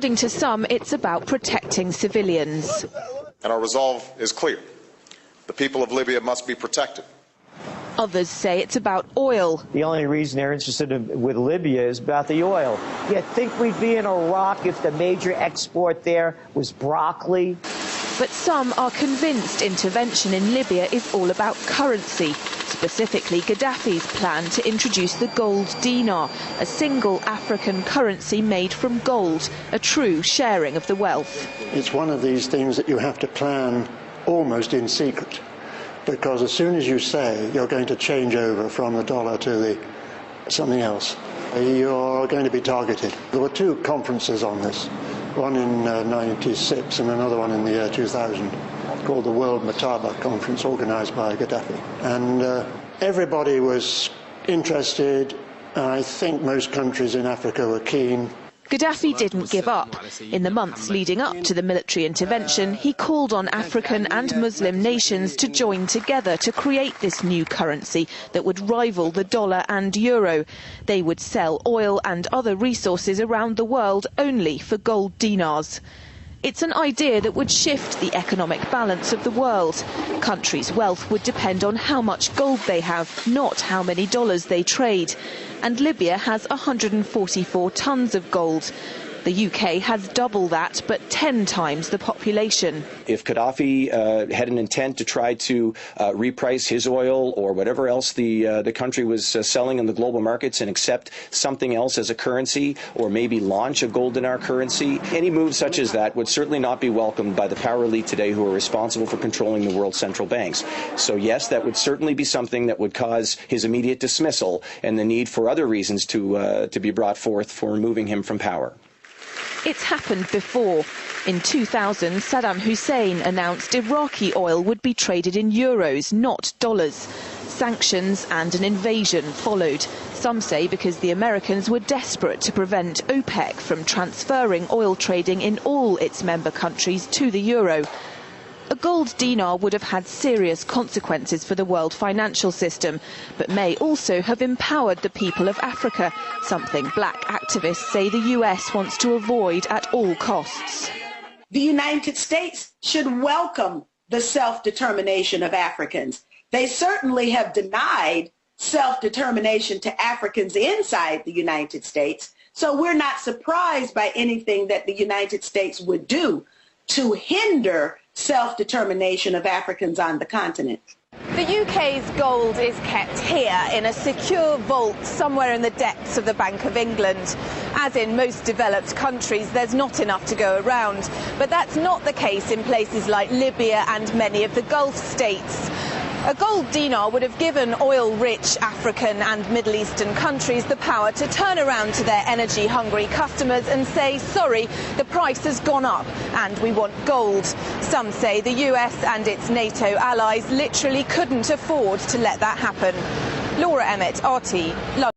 According to some, it's about protecting civilians. And our resolve is clear. The people of Libya must be protected. Others say it's about oil. The only reason they're interested with Libya is about the oil. You think we'd be in Iraq if the major export there was broccoli? But some are convinced intervention in Libya is all about currency, specifically Gaddafi's plan to introduce the gold dinar, a single African currency made from gold, a true sharing of the wealth. It's one of these things that you have to plan almost in secret, because as soon as you say you're going to change over from the dollar to something else, you're going to be targeted. There were two conferences on this, one in '96 and another one in the year 2000, called the World Mataba Conference, organized by Gaddafi. And everybody was interested. I think most countries in Africa were keen. Gaddafi didn't give up. In the months leading up to the military intervention, he called on African and Muslim nations to join together to create this new currency that would rival the dollar and euro. They would sell oil and other resources around the world only for gold dinars. It's an idea that would shift the economic balance of the world. Countries' wealth would depend on how much gold they have, not how many dollars they trade. And Libya has 144 tons of gold. The UK has double that, but 10 times the population. If Gaddafi had an intent to try to reprice his oil or whatever else the country was selling in the global markets and accept something else as a currency, or maybe launch a gold dinar currency, any move such as that would certainly not be welcomed by the power elite today who are responsible for controlling the world's central banks. So yes, that would certainly be something that would cause his immediate dismissal and the need for other reasons to be brought forth for removing him from power. It's happened before. In 2000, Saddam Hussein announced Iraqi oil would be traded in euros, not dollars. Sanctions and an invasion followed. Some say because the Americans were desperate to prevent OPEC from transferring oil trading in all its member countries to the euro. A gold dinar would have had serious consequences for the world financial system, but may also have empowered the people of Africa, something black activists say the US wants to avoid at all costs. The United States should welcome the self-determination of Africans. They certainly have denied self-determination to Africans inside the United States, so we're not surprised by anything that the United States would do to hinder self-determination of Africans on the continent. The UK's gold is kept here in a secure vault somewhere in the depths of the Bank of England. As in most developed countries, there's not enough to go around. But that's not the case in places like Libya and many of the Gulf states. A gold dinar would have given oil-rich African and Middle Eastern countries the power to turn around to their energy-hungry customers and say, sorry, the price has gone up and we want gold. Some say the US and its NATO allies literally couldn't afford to let that happen. Laura Emmett, RT, London.